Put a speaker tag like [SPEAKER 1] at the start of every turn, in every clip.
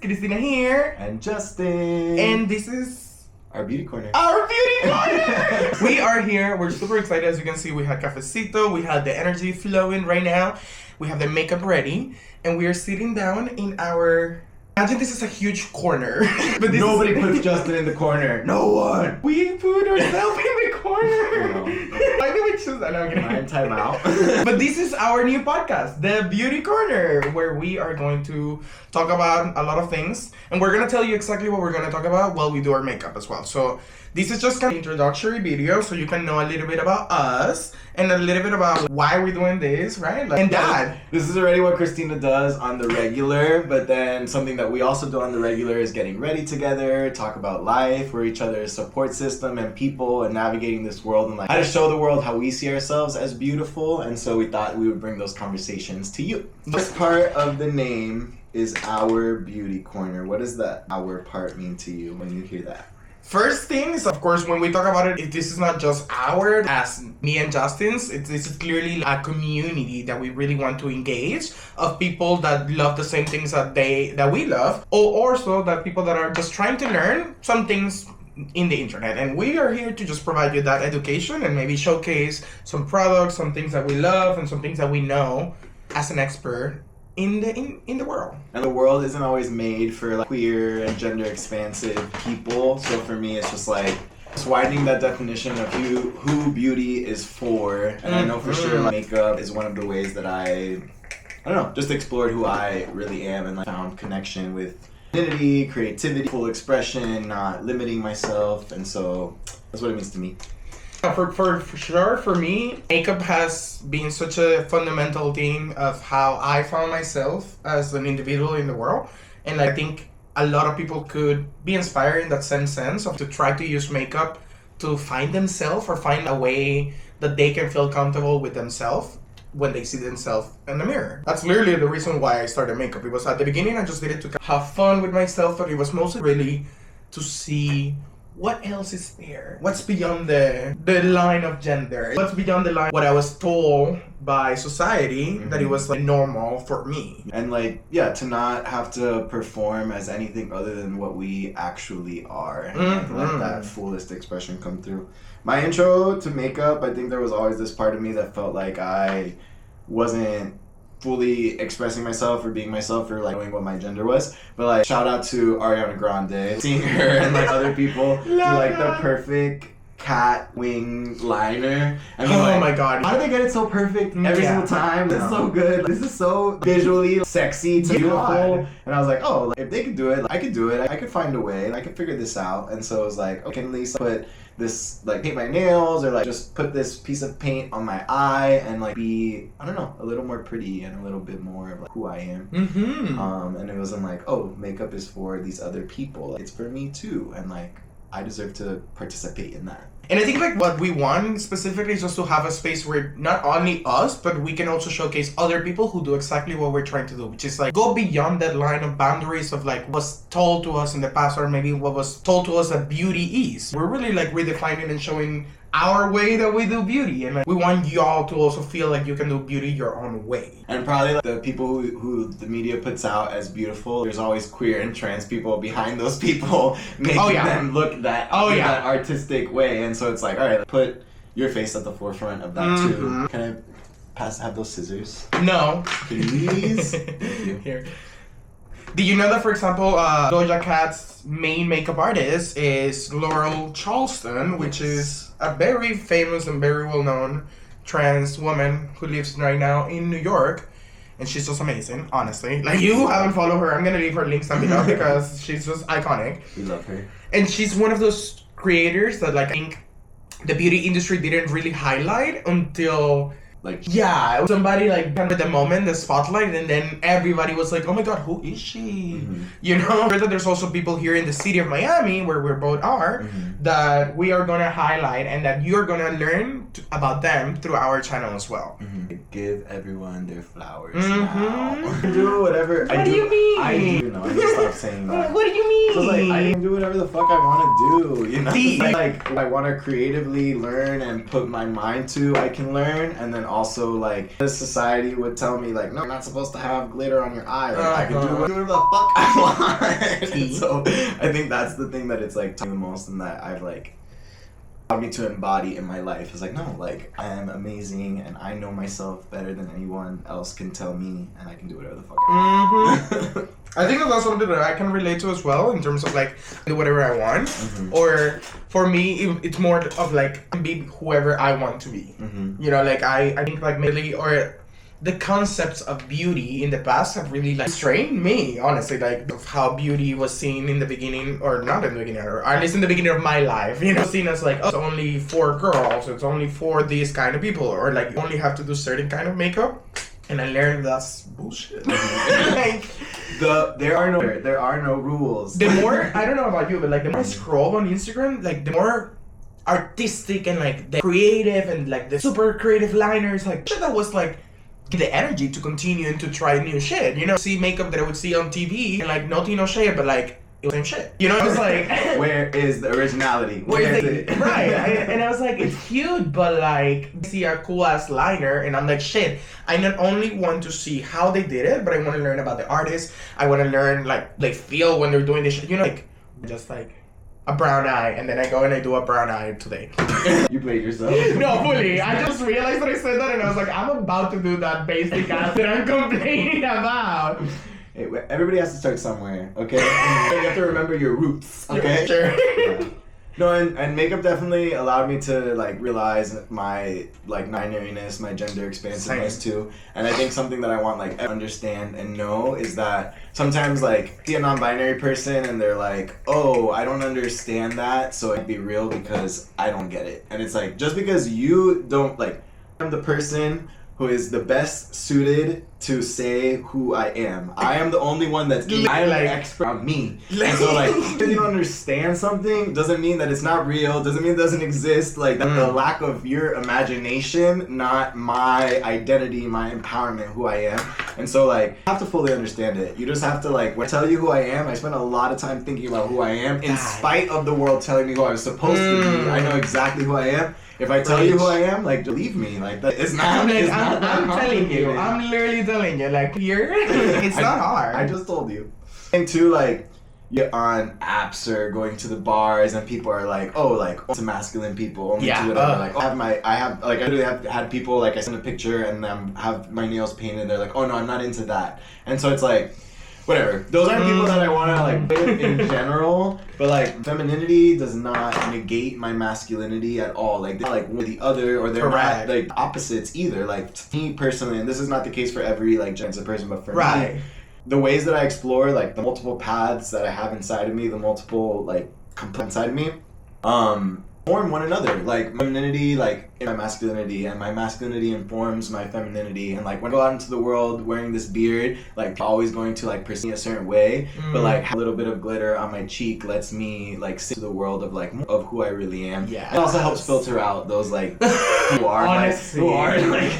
[SPEAKER 1] Christina here.
[SPEAKER 2] And Justin.
[SPEAKER 1] And this is
[SPEAKER 2] Our Beauty Corner.
[SPEAKER 1] Our Beauty Corner! We are here. We're super excited. As you can see, we had cafecito. We had the energy flowing right now. We have the makeup ready. And we are sitting down in our... Imagine this is a huge corner.
[SPEAKER 2] But nobody puts Justin in the corner. No one.
[SPEAKER 1] We put ourselves in the corner.
[SPEAKER 2] No.
[SPEAKER 1] Why did we choose that? No,
[SPEAKER 2] I'm time out.
[SPEAKER 1] But this is our new podcast, The Beauty Corner, where we are going to talk about a lot of things. And we're going to tell you exactly what we're going to talk about while we do our makeup as well. So this is just an introductory video so you can know a little bit about us and a little bit about why we're doing this, right? Like, and Dad.
[SPEAKER 2] This is already what Christina does on the regular, but then something that we also do on the regular is getting ready together, talk about life, we're each other's support system and people and navigating this world and like how to show the world how we see ourselves as beautiful. And so we thought we would bring those conversations to you. This part of the name is Our Beauty Corner. What does that our part mean to you when you hear that?
[SPEAKER 1] First things, of course, when we talk about it, this is not just our, as me and Justin's, this is clearly a community that we really want to engage of people that love the same things that we love, or also that people that are just trying to learn some things in the internet. And we are here to just provide you that education and maybe showcase some products, some things that we love, and some things that we know as an expert in the world.
[SPEAKER 2] And the world isn't always made for like queer and gender expansive people. So for me, it's just like it's widening that definition of who beauty is for. And I know for sure like, makeup is one of the ways that I don't know, just explored who I really am and like found connection with identity, creativity, full expression, not limiting myself. And so that's what it means to me.
[SPEAKER 1] For sure, for me, makeup has been such a fundamental thing of how I found myself as an individual in the world. And I think a lot of people could be inspired in that sense of to try to use makeup to find themselves or find a way that they can feel comfortable with themselves when they see themselves in the mirror. That's literally the reason why I started makeup. It was at the beginning, I just did it to have fun with myself, but it was mostly really to see what else is there? What's beyond the line of gender? What's beyond the line what I was told by society that it was like normal for me?
[SPEAKER 2] And like, yeah, to not have to perform as anything other than what we actually are. And let that fullest expression come through. My intro to makeup, I think there was always this part of me that felt like I wasn't fully expressing myself or being myself or like knowing what my gender was. But like shout out to Ariana Grande, seeing her and like other people do like the perfect cat wing liner. I mean,
[SPEAKER 1] oh my god,
[SPEAKER 2] how do they get it so perfect every single time? This is so good. This is so visually sexy to beautiful. And I was like, oh, like, if they could do it, I could do it. I could find a way. I could figure this out. And so I was like, okay, at least put this, like paint my nails or like just put this piece of paint on my eye and like be, I don't know, a little more pretty and a little bit more of like who I am. And it wasn't like, oh, makeup is for these other people. It's for me too. And like, I deserve to participate in that.
[SPEAKER 1] And I think like what we want specifically is just to have a space where not only us, but we can also showcase other people who do exactly what we're trying to do, which is like go beyond that line of boundaries of like what's told to us in the past or maybe what was told to us that beauty is. We're really like redefining and showing our way that we do beauty, and like, we want y'all to also feel like you can do beauty your own way.
[SPEAKER 2] And probably like, the people who the media puts out as beautiful, there's always queer and trans people behind those people making them look that that artistic way. And so it's like, all right, put your face at the forefront of that too. Can I have those scissors?
[SPEAKER 1] No.
[SPEAKER 2] Please?
[SPEAKER 1] Here. Did you know that, for example, Doja Cat's main makeup artist is Laurel Charleston, which is a very famous and very well-known trans woman who lives right now in New York. And she's just amazing, honestly. Like, you haven't followed her, I'm gonna leave her links down below because she's just iconic.
[SPEAKER 2] We love her.
[SPEAKER 1] And she's one of those creators that, like, I think the beauty industry didn't really highlight until...
[SPEAKER 2] Like,
[SPEAKER 1] yeah, somebody like at the moment, the spotlight, and then everybody was like, oh my god, who is she? You know? There's also people here in the city of Miami, where we both are, that we are gonna highlight and that you're gonna learn about them through our channel as well.
[SPEAKER 2] Give everyone their flowers now. Do whatever.
[SPEAKER 1] What do you mean?
[SPEAKER 2] I do know. I just stopped saying that.
[SPEAKER 1] What do you mean?
[SPEAKER 2] So like, I can do whatever the fuck I want to do, you know? Like, I want to creatively learn and put my mind to, I can learn, and then also like the society would tell me like, no, you're not supposed to have glitter on your eye. Like, I can do whatever the fuck I want. So I think that's the thing that it's like taught me the most, and that I've like allowed me to embody in my life. Is like, no, like I am amazing and I know myself better than anyone else can tell me, and I can do whatever the fuck I want.
[SPEAKER 1] I think that's something that I can relate to as well, in terms of like do whatever I want, or for me it's more of like be whoever I want to be. You know, like I think like maybe, or the concepts of beauty in the past have really like strained me, honestly, like of how beauty was seen in the beginning, or not in the beginning, or at least in the beginning of my life, you know, seen as like, oh, it's only for girls, it's only for these kind of people, or like you only have to do certain kind of makeup. And I learned that's bullshit. Like,
[SPEAKER 2] there are no rules.
[SPEAKER 1] The more, I don't know about you, but like the more I scroll on Instagram, like the more artistic and like the creative and like the super creative liners, like shit that was like the energy to continue and to try new shit. You know, see makeup that I would see on TV and like no shade, but like it was the same shit. You know, I was like,
[SPEAKER 2] where is the originality? Where is it?
[SPEAKER 1] Right. And I was like, it's cute, but like, I see a cool ass liner, and I'm like, shit. I not only want to see how they did it, but I want to learn about the artist. I want to learn like they feel when they're doing this shit. You know, like just like a brown eye, and then I go and I do a brown eye today.
[SPEAKER 2] You played yourself.
[SPEAKER 1] No, fully. I just realized that I said that, and I was like, I'm about to do that basic ass that I'm complaining about.
[SPEAKER 2] Hey, everybody has to start somewhere, okay? You have to remember your roots, okay?
[SPEAKER 1] Sure.
[SPEAKER 2] Yeah. No, and makeup definitely allowed me to like realize my like non-binariness, my gender expansiveness too. And I think something that I want like understand and know is that sometimes like see a non-binary person and they're like, oh, I don't understand that, so I'd be real because I don't get it. And it's like, just because you don't like, I'm the person who is the best suited to say who I am. I am the only one that's I am like expert on me. And so like, if you don't understand something, doesn't mean that it's not real, doesn't mean it doesn't exist. Like that's the lack of your imagination, not my identity, my empowerment, who I am. And so like, you have to fully understand it. You just have to like, when I tell you who I am, I spend a lot of time thinking about who I am, in spite of the world telling me who I'm supposed to be. I know exactly who I am. If I tell you who I am, like, believe me, like, that it's not.
[SPEAKER 1] I'm telling you. I'm literally telling you, like, here, it's not hard.
[SPEAKER 2] I just told you. And too, like, you're on apps or going to the bars, and people are like, oh, like, to masculine people, only to whatever. Like, I literally have had people, like, I send a picture and have my nails painted. They're like, oh no, I'm not into that. And so it's like, whatever. Those aren't people that I want to like live in general, but like femininity does not negate my masculinity at all. Like they're like one or the other, or they're not like opposites either. Like to me personally, and this is not the case for every like gender person, but for me, the ways that I explore like the multiple paths that I have inside of me, the multiple like components inside of me, form one another. Like femininity, like in my masculinity, and my masculinity informs my femininity. And like when I go out into the world wearing this beard, like always going to like perceive a certain way, but like a little bit of glitter on my cheek lets me like see the world of like of who I really am. Yeah, it also helps filter out those like who are like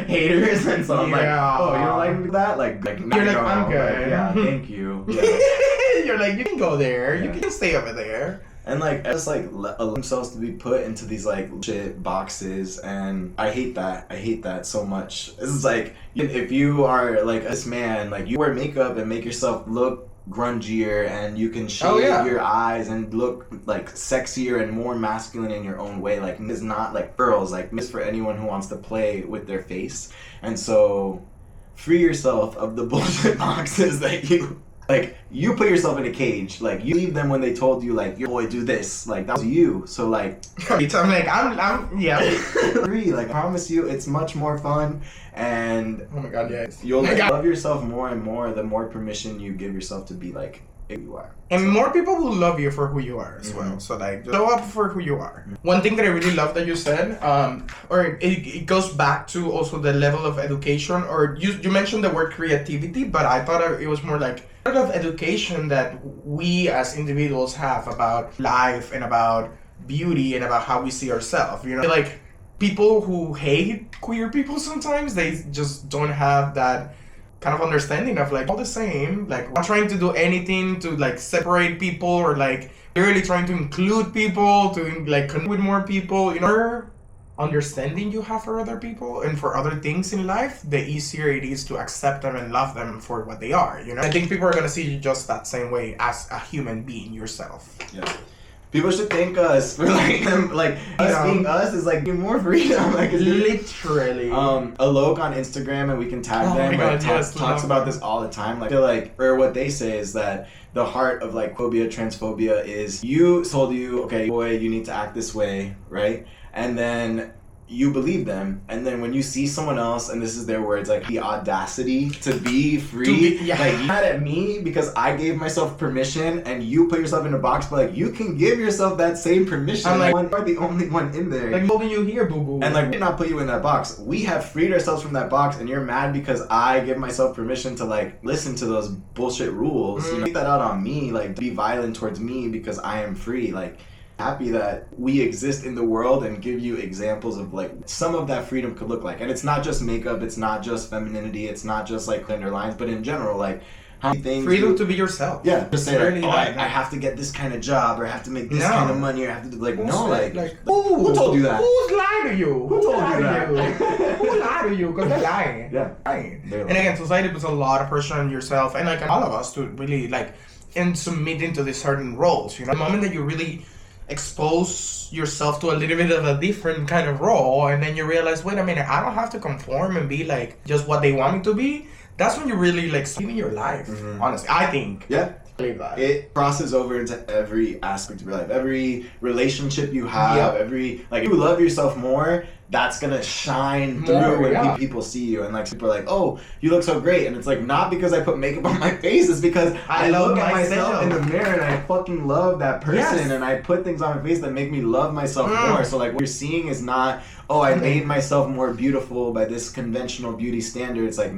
[SPEAKER 2] haters. And so I'm like, oh, you don't like that? Like
[SPEAKER 1] you're like, I'm good.
[SPEAKER 2] Like, yeah, thank you. Yeah.
[SPEAKER 1] You're like, you can go there. You can stay over there.
[SPEAKER 2] And like, just like allow themselves to be put into these like shit boxes, and I hate that. I hate that so much. It's like, if you are like this man, like you wear makeup and make yourself look grungier, and you can shade your eyes and look like sexier and more masculine in your own way. Like it's not like girls, like it's for anyone who wants to play with their face. And so, free yourself of the bullshit boxes that you. Like, you put yourself in a cage. Like, you leave them when they told you, like, your boy, do this. Like, that was you. So, like...
[SPEAKER 1] I'm like, I'm yeah.
[SPEAKER 2] Like, I promise you, it's much more fun. And...
[SPEAKER 1] Oh my god, yes.
[SPEAKER 2] You'll love yourself more and more the more permission you give yourself to be, like, who you are.
[SPEAKER 1] And more people will love you for who you are as well. So, like, show up for who you are. One thing that I really love that you said, or it goes back to also the level of education, or you mentioned the word creativity, but I thought it was more like of education that we as individuals have about life and about beauty and about how we see ourselves. You know, like people who hate queer people sometimes, they just don't have that kind of understanding of like all the same, like not trying to do anything to like separate people, or like really trying to include people, to like connect with more people. You know, understanding you have for other people and for other things in life, the easier it is to accept them and love them for what they are, you know? I think people are gonna see you just that same way as a human being yourself.
[SPEAKER 2] Yeah. People should thank us for like them, like us being us is like more freedom. Like
[SPEAKER 1] literally.
[SPEAKER 2] Alok on Instagram, and we can tag them.
[SPEAKER 1] God,
[SPEAKER 2] Talks about this all the time. Like, I feel like, or what they say is that the heart of like phobia, transphobia is you told you, okay, boy, you need to act this way, right? And then you believe them, and then when you see someone else, and this is their words, like the audacity to be free, like you're mad at me because I gave myself permission, and you put yourself in a box, but like you can give yourself that same permission. I'm like, you're the only one in there.
[SPEAKER 1] Like holding you here, boo boo.
[SPEAKER 2] And like we did not put you in that box. We have freed ourselves from that box, and you're mad because I give myself permission to like listen to those bullshit rules. You know, take that out on me, like be violent towards me because I am free. Like, happy that we exist in the world and give you examples of like some of that freedom could look like. And it's not just makeup, it's not just femininity, it's not just like clear lines, but in general, like how many things
[SPEAKER 1] freedom to be yourself.
[SPEAKER 2] Yeah, just say really like, I have to get this kind of job, or I have to make this kind of money, or I have to do like who told you that?
[SPEAKER 1] Who's lying to you?
[SPEAKER 2] Who told you that?
[SPEAKER 1] Who lied to you? Because they're lying.
[SPEAKER 2] Yeah.
[SPEAKER 1] Lying. And again, society puts a lot of pressure on yourself and like all of us to really like and submit into these certain roles. You know, the moment that you really expose yourself to a little bit of a different kind of role, and then you realize, wait a minute, I don't have to conform and be like just what they want me to be. That's when you really like living your life. Honestly, I think.
[SPEAKER 2] Yeah. It crosses over into every aspect of your life, every relationship you have, every like if you love yourself more, that's gonna shine through when people see you, and like people are like, oh, you look so great, and it's like not because I put makeup on my face, it's because I look at myself in the mirror and I fucking love that person, and I put things on my face that make me love myself more. So like what you're seeing is not, oh, I made myself more beautiful by this conventional beauty standard. It's like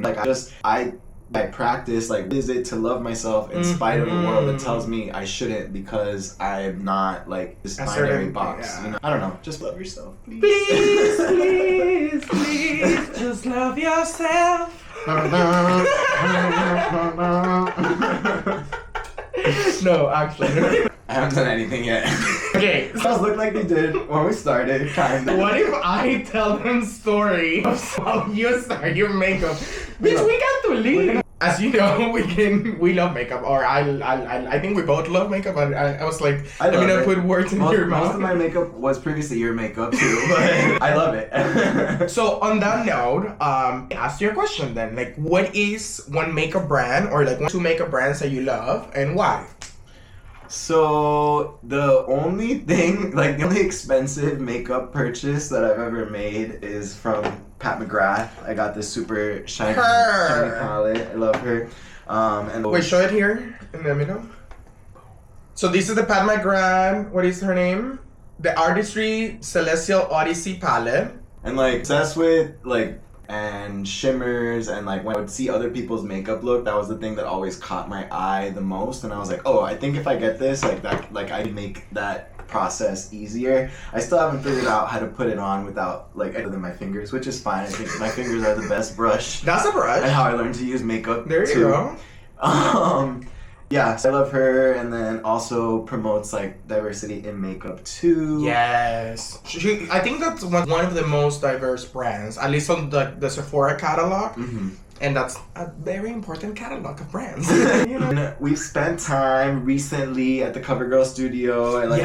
[SPEAKER 2] I practice, like, what is it to love myself in spite of a world that tells me I shouldn't because I'm not, like, this binary box. You know? I don't know. Just love yourself, please.
[SPEAKER 1] Please, please, just love yourself. No, actually.
[SPEAKER 2] I haven't done anything yet.
[SPEAKER 1] Okay.
[SPEAKER 2] Those look like they did when we started, kind of.
[SPEAKER 1] What if I tell them story of how you start your makeup? Bitch, we got to leave. As you know, we love makeup, or I think we both love makeup. And I was like, I mean, I put words in your mouth.
[SPEAKER 2] Most of my makeup was previously your makeup too, but I love it.
[SPEAKER 1] So on that note, ask your question then. Like, what is one makeup brand, or like 2 makeup brands that you love, and why?
[SPEAKER 2] So the only thing, like the only expensive makeup purchase that I've ever made is from Pat McGrath. I got this super shiny palette. I love her. And
[SPEAKER 1] wait, show it here in the middle. So this is the Pat McGrath. What is her name? The Artistry Celestial Odyssey palette.
[SPEAKER 2] And like obsessed with like and shimmers, and like when I would see other people's makeup look, that was the thing that always caught my eye the most. And I was like, oh, I think if I get this, like that, like I can make that process easier. I still haven't figured out how to put it on without like other than my fingers, which is fine. I think my fingers are the best brush.
[SPEAKER 1] That's a brush.
[SPEAKER 2] And how I learned to use makeup.
[SPEAKER 1] There you go.
[SPEAKER 2] Yeah, so I love her, and then also promotes like diversity in makeup too.
[SPEAKER 1] Yes, I think that's one of the most diverse brands, at least on the Sephora catalog. And that's a very important catalog of brands. You know?
[SPEAKER 2] We've spent time recently at the CoverGirl studio. I like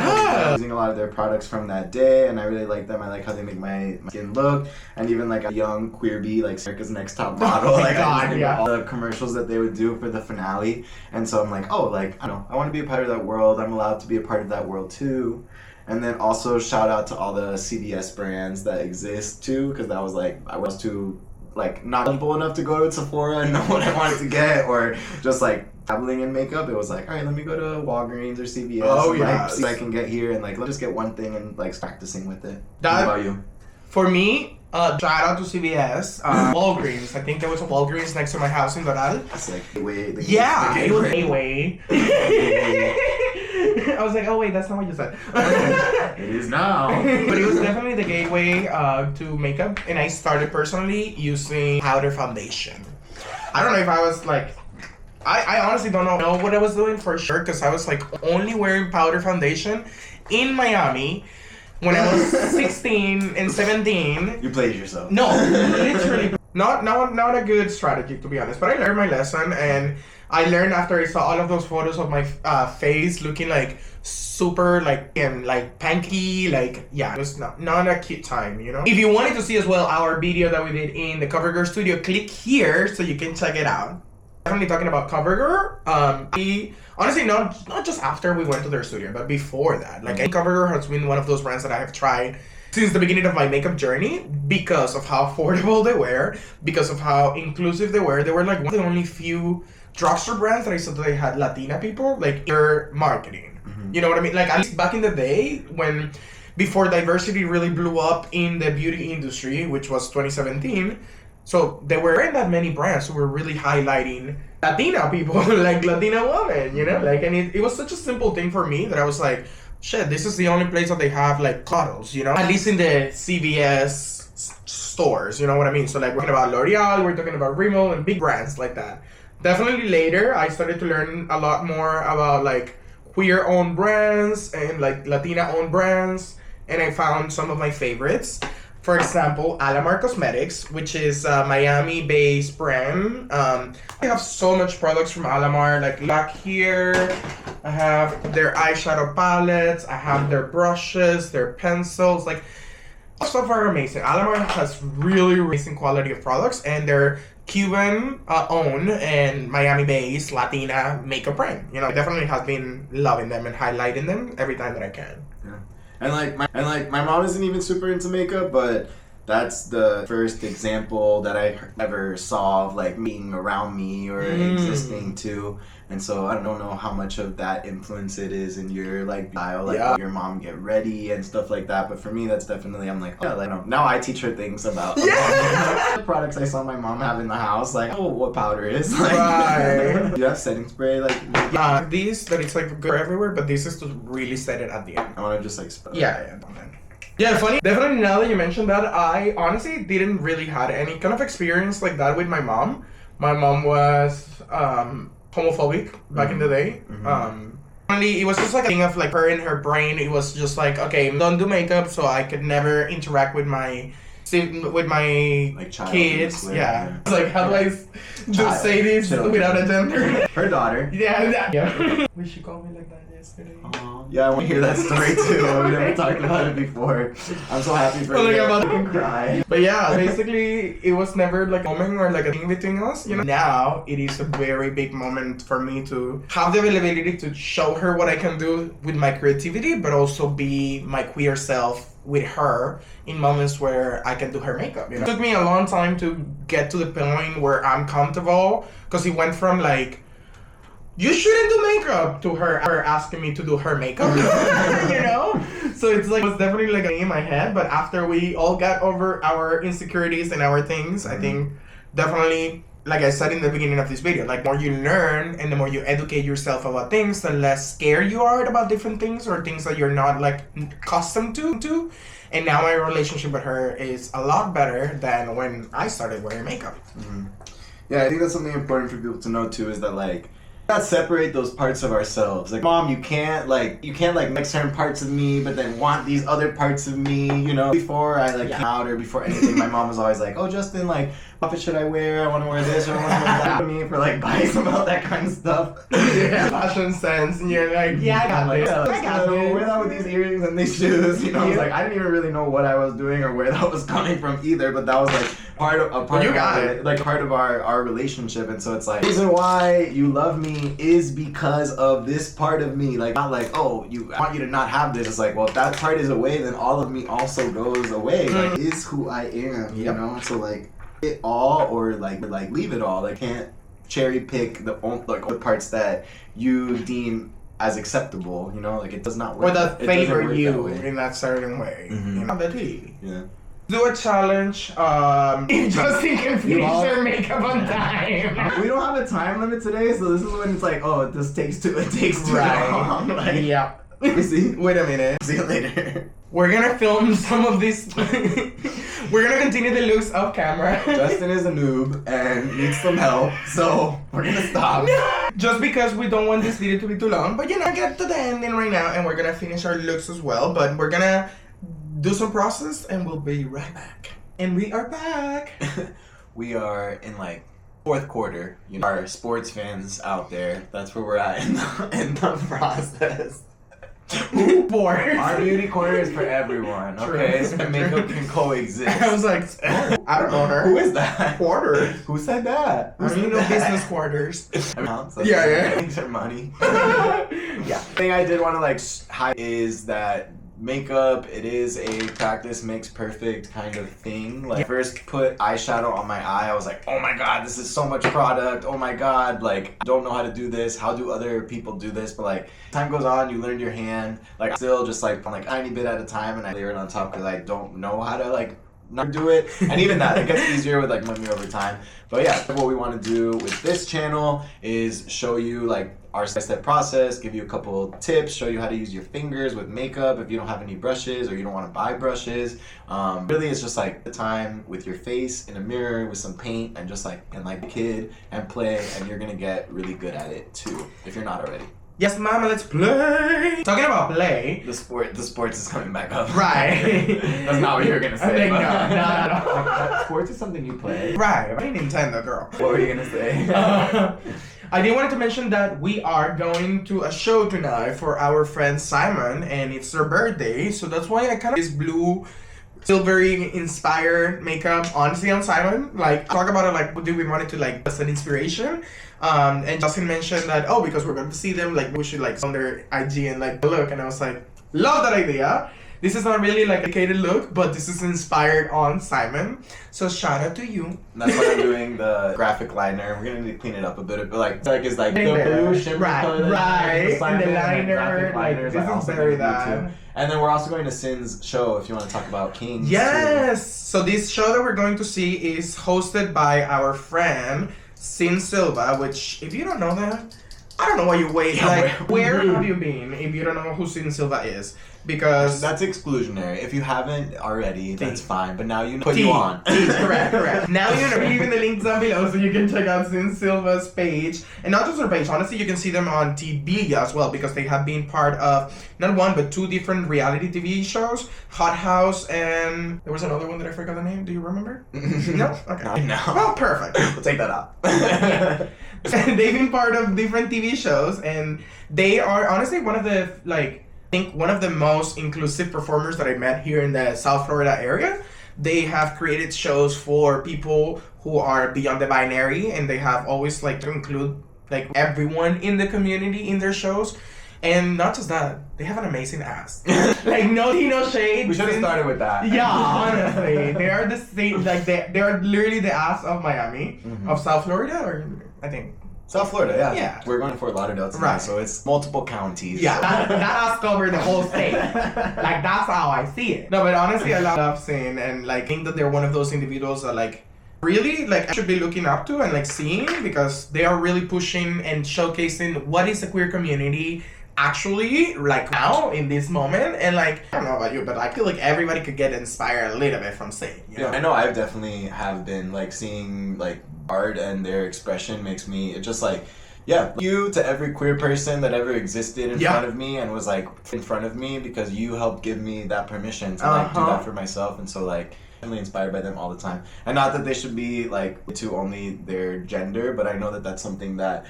[SPEAKER 2] using a lot of their products from that day, and I really like them. I like how they make my skin look, and even like a young queer bee, like America's Next Top Model. Like all the commercials that they would do for the finale. And so I'm like, oh, like I don't know, I want to be a part of that world. I'm allowed to be a part of that world too. And then also shout out to all the CVS brands that exist too, because that was like I was too like not simple enough to go to Sephora and know what I wanted to get, or just like dabbling in makeup. It was like, all right, let me go to Walgreens or CVS and like see what I can get here, and like let's just get one thing and like practicing with it. What about you?
[SPEAKER 1] For me, shout out to CVS, Walgreens. I think there was a Walgreens next to my house in Doral.
[SPEAKER 2] That's like way.
[SPEAKER 1] It was way. I was like, oh wait, that's not what you said.
[SPEAKER 2] It is now.
[SPEAKER 1] But it was definitely the gateway to makeup, and I started personally using powder foundation. I don't know if I was like, I honestly don't know what I was doing for sure, because I was like only wearing powder foundation in Miami. when I was 16 and 17.
[SPEAKER 2] You played yourself.
[SPEAKER 1] No, literally. Not a good strategy, to be honest. But I learned my lesson, and I learned after I saw all of those photos of my face looking like super like panky, like yeah, it was not a cute time, you know. If you wanted to see as well our video that we did in the CoverGirl studio, click here so you can check it out. Definitely talking about CoverGirl. We honestly not just after we went to their studio, but before that. Like CoverGirl has been one of those brands that I have tried since the beginning of my makeup journey because of how affordable they were, because of how inclusive they were. They were like one of the only few drugstore brands that I saw that they had Latina people like in their marketing. You know what I mean? Like at least back in the day when before diversity really blew up in the beauty industry, which was 2017. So there weren't that many brands who were really highlighting Latina people, like Latina women, you know? Like, and it was such a simple thing for me that I was like, shit, this is the only place that they have like models, you know? At least in the CVS stores, you know what I mean? So like we're talking about L'Oreal, we're talking about Rimmel and big brands like that. Definitely later, I started to learn a lot more about like queer-owned brands and like Latina-owned brands, and I found some of my favorites. For example, Alamar Cosmetics, which is a Miami-based brand. I have so much products from Alamar. Like back here, I have their eyeshadow palettes, I have their brushes, their pencils. Like, all stuff are amazing. Alamar has really amazing quality of products, and they're Cuban-owned and Miami-based Latina makeup brand. You know, I definitely have been loving them and highlighting them every time that I can.
[SPEAKER 2] Yeah. And my mom isn't even super into makeup, but that's the first example that I ever saw of like being around me or existing too. And so I don't know how much of that influence it is in your like style, like your mom get ready and stuff like that. But for me, that's definitely, I'm like, oh, like, now I teach her things about the products I saw my mom have in the house, like, oh, what powder is. Like,
[SPEAKER 1] right.
[SPEAKER 2] You have setting spray, like.
[SPEAKER 1] These that it's like good everywhere, but this is to really set it at the end.
[SPEAKER 2] I want to just like spray.
[SPEAKER 1] Yeah, funny. Definitely now that you mentioned that, I honestly didn't really had any kind of experience like that with my mom. My mom was homophobic back in the day. Only it was just like a thing of like her in her brain. It was just like, okay, don't do makeup, so I could never interact with my like kids. Yeah. It's like, how do I just say this without a gender?
[SPEAKER 2] Her daughter.
[SPEAKER 1] Yeah. Wish she called me like that yesterday.
[SPEAKER 2] Yeah, I want to hear that story too. We never talked about it before. I'm so happy for you.
[SPEAKER 1] I'm about to cry. But yeah, basically, it was never like a moment or like a thing between us. You know, now it is a very big moment for me to have the availability to show her what I can do with my creativity, but also be my queer self with her in moments where I can do her makeup. You know, it took me a long time to get to the point where I'm comfortable, because it went from like, you shouldn't do makeup, to her asking me to do her makeup. You know? So it's like, it was definitely like in my head, but after we all got over our insecurities and our things, I think definitely, like I said in the beginning of this video, like, the more you learn and the more you educate yourself about things, the less scared you are about different things or things that you're not like accustomed to. And now my relationship with her is a lot better than when I started wearing makeup.
[SPEAKER 2] Yeah, I think that's something important for people to know too, is that like, not separate those parts of ourselves. Like, mom, you can't like mix certain parts of me, but then want these other parts of me, you know? Before I like came out or before anything, my mom was always like, oh, Justin, like, what outfit should I wear? I want to wear this or I want to wear that. To me for like advice about that kind of stuff.
[SPEAKER 1] Yeah, fashion sense, and you're like, yeah, I got this.
[SPEAKER 2] I got this. Wear that with these earrings and these shoes. You know, I was like, I didn't even really know what I was doing or where that was coming from either, but that was like part of our relationship. And so it's like, the reason why you love me is because of this part of me. Like, not like, oh, I want you to not have this. It's like, well, if that part is away, then all of me also goes away. Like, is who I am, you know? So like, it all or like leave it all. Like, can't cherry pick the parts that you deem as acceptable, you know? Like, it does not work.
[SPEAKER 1] Or that favor you in that certain way. You know, that
[SPEAKER 2] yeah.
[SPEAKER 1] Do a challenge. Justin can finish their makeup on time.
[SPEAKER 2] We don't have a time limit today, so this is when it's like, oh, this takes too long. Like,
[SPEAKER 1] yeah.
[SPEAKER 2] See?
[SPEAKER 1] Wait a minute.
[SPEAKER 2] See you later.
[SPEAKER 1] We're gonna film some of this. We're gonna continue the looks off camera.
[SPEAKER 2] Justin is a noob and needs some help, so we're gonna stop.
[SPEAKER 1] No! Just because we don't want this video to be too long, but you know, get to the ending right now, and we're gonna finish our looks as well. But we're gonna do some process, and we'll be right back. And we are back.
[SPEAKER 2] We are in like fourth quarter. You know, our sports fans out there, that's where we're at in the process. Our beauty corner is for everyone, okay? So makeup can coexist.
[SPEAKER 1] I was like, I don't know her.
[SPEAKER 2] Who is that?
[SPEAKER 1] Quarters.
[SPEAKER 2] Who said that?
[SPEAKER 1] I mean, business quarters.
[SPEAKER 2] Yeah. Thanks for money. Yeah. The thing I did want to like highlight is that makeup, it is a practice makes perfect kind of thing. Like, first put eyeshadow on my eye, I was like, oh my god, this is so much product. Oh my god, like, I don't know how to do this. How do other people do this? But like, time goes on, you learn your hand. Like, I still just like, on like a tiny bit at a time, and I layer it on top because I don't know how to like not do it. And even that, it gets easier with like money over time. But yeah, what we want to do with this channel is show you like our step process, give you a couple tips, show you how to use your fingers with makeup if you don't have any brushes or you don't want to buy brushes. Really, it's just like the time with your face in a mirror with some paint and just like a kid and play, and you're gonna get really good at it too if you're not already.
[SPEAKER 1] Yes, mama, let's play. Talking about play,
[SPEAKER 2] the sports is coming back up.
[SPEAKER 1] Right.
[SPEAKER 2] That's not what you were gonna say.
[SPEAKER 1] No.
[SPEAKER 2] Sports is something you play.
[SPEAKER 1] Right. I Nintendo, girl.
[SPEAKER 2] What were you gonna say?
[SPEAKER 1] I did want to mention that we are going to a show tonight for our friend Simon, and it's their birthday, so that's why I kind of this blue, silvery inspired makeup, honestly, on Simon. Like, talk about it, like, what do we want it to, like, as an inspiration? And Justin mentioned that, because we're going to see them, like, we should, like, on their IG and, like, look, and I was like, love that idea. This is not really like a dedicated look, but this is inspired on Simon. So shout out to you.
[SPEAKER 2] That's why I'm doing the graphic liner. We're gonna need to clean it up a bit, but like it's like the blue shimmer color.
[SPEAKER 1] Right. And the liner, like this is very that.
[SPEAKER 2] And then we're also going to Sin's show if you want to talk about Kings.
[SPEAKER 1] Yes. Too. So this show that we're going to see is hosted by our friend Sin Silva, which if you don't know that, I don't know why you wait. Like, where have you been if you don't know who Sin Silva is? Because
[SPEAKER 2] that's exclusionary. If you haven't already, that's fine. But now you know. Put you on.
[SPEAKER 1] Correct. Now you know. Leaving the links down below so you can check out Sin Silva's page, and not just her page. Honestly, you can see them on TV as well because they have been part of not one but two different reality TV shows, Hot House, and there was another one that I forgot the name. Do you remember? No. Okay.
[SPEAKER 2] No.
[SPEAKER 1] Well, perfect.
[SPEAKER 2] We'll take that out.
[SPEAKER 1] They've been part of different TV shows, and they are honestly one of the one of the most inclusive performers that I met here in the South Florida area. They have created shows for people who are beyond the binary, and they have always like to include like everyone in the community in their shows. And not just that, they have an amazing ass. Like no shade.
[SPEAKER 2] We should have started with that.
[SPEAKER 1] Yeah, honestly, they are the same. Like they are literally the ass of Miami, of South Florida, or I think.
[SPEAKER 2] South Florida, yeah.
[SPEAKER 1] Yeah.
[SPEAKER 2] We're going to Fort Lauderdale tonight, so it's multiple counties.
[SPEAKER 1] Yeah, that has covered the whole state. Like, that's how I see it. No, but honestly, I love Sin, and like, think that they're one of those individuals that like, really, like, I should be looking up to and like seeing, because they are really pushing and showcasing what is the queer community actually like now in this moment. And like, I don't know about you, but I feel like everybody could get inspired a little bit from Sin.
[SPEAKER 2] Yeah, I know I definitely have been like seeing like art and their expression makes me just like, you to every queer person that ever existed in front of me and was like in front of me, because you helped give me that permission to like do that for myself. And so like definitely inspired by them all the time. And not that they should be like to only their gender, but I know that that's something that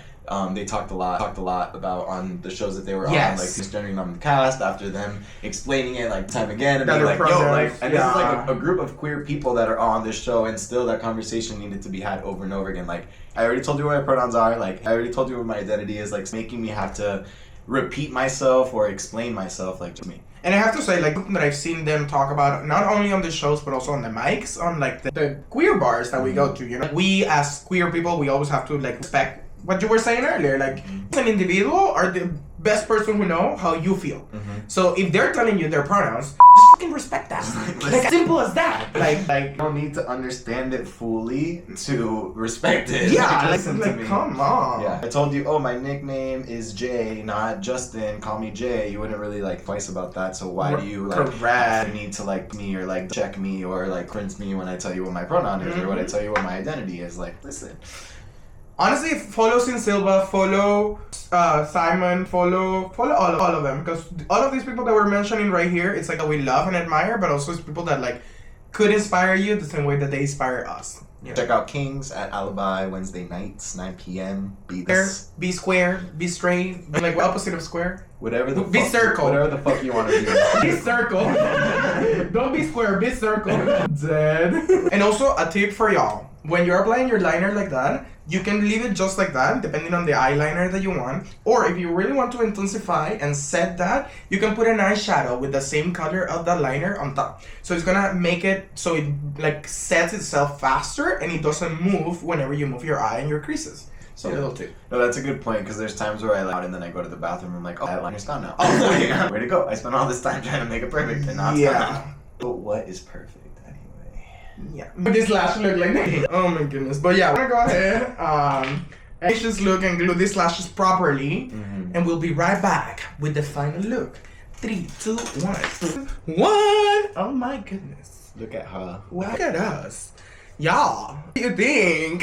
[SPEAKER 2] they talked a lot about on the shows that they were on, like misgendering them in the cast after them explaining it like time again and being like, yo, like, and this is like a group of queer people that are on this show, and still that conversation needed to be had over and over again. Like, I already told you what my pronouns are, like, I already told you what my identity is, like, making me have to repeat myself or explain myself, like, to me.
[SPEAKER 1] And I have to say, like, that I've seen them talk about, not only on the shows, but also on the mics, on, like, the queer bars that we go to, you know? We, as queer people, we always have to, like, respect what you were saying earlier. Like, as an individual are the best person who know how you feel. So if they're telling you their pronouns, just fucking respect that. Like, simple as that. Like,
[SPEAKER 2] you don't need to understand it fully to respect it.
[SPEAKER 1] Yeah, like come on.
[SPEAKER 2] Yeah, I told you, my nickname is Jay, not Justin. Call me Jay. You wouldn't really like twice about that. So why do you like need to like me or like check me or like cringe me when I tell you what my pronoun is or when I tell you what my identity is? Like, listen.
[SPEAKER 1] honestly, follow Sin Silva, follow Simon, follow all of them, because all of these people that we're mentioning right here, it's like that we love and admire, but also it's people that like could inspire you the same way that they inspire us.
[SPEAKER 2] Yeah. Check out Kings at Alibi Wednesday nights, 9 p.m.
[SPEAKER 1] Be square, be straight, like opposite of square.
[SPEAKER 2] Whatever the
[SPEAKER 1] be
[SPEAKER 2] fuck,
[SPEAKER 1] circle.
[SPEAKER 2] Whatever the fuck you want to do.
[SPEAKER 1] Be circle. Don't be square, be circle. Dead. And also a tip for y'all. When you're applying your liner like that, you can leave it just like that, depending on the eyeliner that you want. Or if you really want to intensify and set that, you can put an eyeshadow with the same color of that liner on top. So it's gonna make it so it like sets itself faster and it doesn't move whenever you move your eye and your creases. So
[SPEAKER 2] yeah.
[SPEAKER 1] little tip.
[SPEAKER 2] No, that's a good point, because there's times where I out and then I go to the bathroom and I'm like, oh, that liner's gone now. Oh, yeah. Way to go. I spent all this time trying to make it perfect and now it's gone. But what is perfect?
[SPEAKER 1] Yeah, but this lash look like that. Oh my goodness. But yeah, we're gonna go ahead, let's just look and glue these lashes properly, and we'll be right back with the final look. 3, 2, 1. Oh my goodness.
[SPEAKER 2] Look at her.
[SPEAKER 1] Look at us. Y'all, what do you think?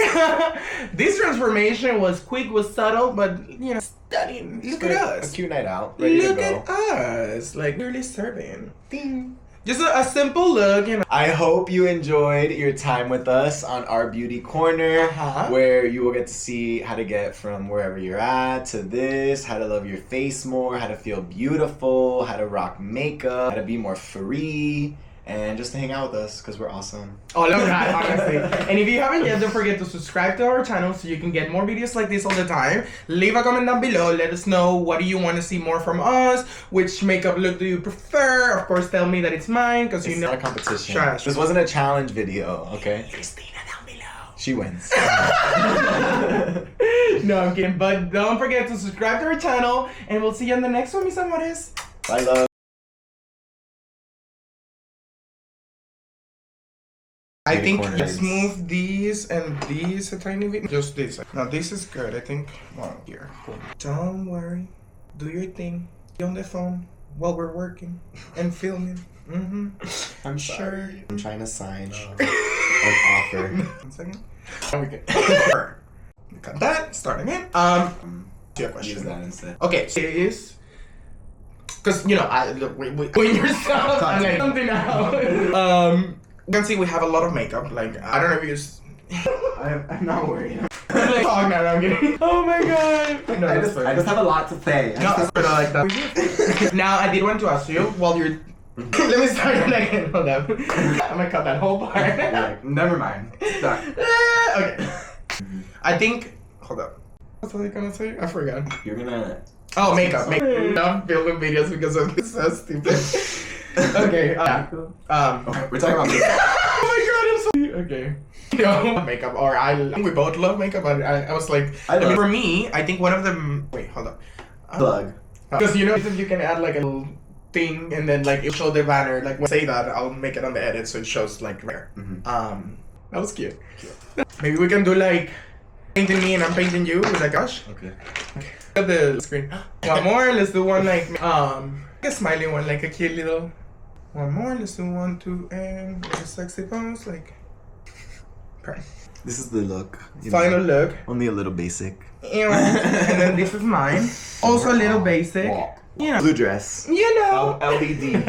[SPEAKER 1] This transformation was quick, was subtle, but you know, stunning. Look at us.
[SPEAKER 2] A cute night out. Ready
[SPEAKER 1] Look
[SPEAKER 2] to go.
[SPEAKER 1] at us. Like, really serving. Ding. Just a simple look, you know.
[SPEAKER 2] I hope you enjoyed your time with us on Our Beauty Corner, where you will get to see how to get from wherever you're at to this, how to love your face more, how to feel beautiful, how to rock makeup, how to be more free, and just to hang out with us, because we're awesome.
[SPEAKER 1] All of that, honestly. And if you haven't yet, don't forget to subscribe to our channel so you can get more videos like this all the time. Leave a comment down below. Let us know what do you want to see more from us. Which makeup look do you prefer? Of course, tell me that it's mine, because you know.
[SPEAKER 2] It's not a competition.
[SPEAKER 1] Trash.
[SPEAKER 2] This wasn't a challenge video, okay?
[SPEAKER 1] Christina down below.
[SPEAKER 2] She wins.
[SPEAKER 1] No, I'm kidding. But don't forget to subscribe to our channel. And we'll see you in the next one, mis amores.
[SPEAKER 2] Bye, love.
[SPEAKER 1] I think let's move these and these a tiny bit. Just this. Now this is good. I think. Well, here. Cool. Don't worry. Do your thing. Be on the phone while we're working and filming.
[SPEAKER 2] I'm
[SPEAKER 1] sure.
[SPEAKER 2] I'm trying to sign an offer.
[SPEAKER 1] 1 second. Okay. Cut that. Start again. Your question.
[SPEAKER 2] Use that instead.
[SPEAKER 1] Okay. So it is. Because you know, when you're stuff, I'm like something out. You can see we have a lot of makeup. Like, I don't know if you just...
[SPEAKER 2] I'm not worried.
[SPEAKER 1] Talk now, I'm kidding. Oh my god. No,
[SPEAKER 2] I just have a lot to say.
[SPEAKER 1] No, but I like that. Now, I did want to ask you, while you're... Let me start again. Hold up. I'm gonna cut that whole part.
[SPEAKER 2] Like, never mind. Start.
[SPEAKER 1] Okay. I think... Hold up. What was I gonna say? I forgot.
[SPEAKER 2] You're gonna...
[SPEAKER 1] Oh, makeup. I'm filming videos because of this. So stupid. Okay,
[SPEAKER 2] okay, we're talking about makeup.
[SPEAKER 1] Oh my god, I'm so... Okay. No, makeup, or I think we both love makeup, but I was like... for me, I think one of them... Wait, hold up.
[SPEAKER 2] Plug.
[SPEAKER 1] Because you know, you can add like a little thing, and then like it'll show the banner. Like when I say that, I'll make it on the edit so it shows like rare. That was cute. Maybe we can do like... painting me and I'm painting you with a gosh.
[SPEAKER 2] Okay.
[SPEAKER 1] Look at the screen. One more, let's do one like... a smiley one, like a cute little... One more, let's do 1, 2, and like a sexy pose, like... Perfect.
[SPEAKER 2] This is the look.
[SPEAKER 1] Final look.
[SPEAKER 2] Only a little basic.
[SPEAKER 1] And then this is mine. Also a little basic. You know.
[SPEAKER 2] Blue dress.
[SPEAKER 1] You know.
[SPEAKER 2] LBD.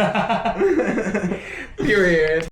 [SPEAKER 1] Period.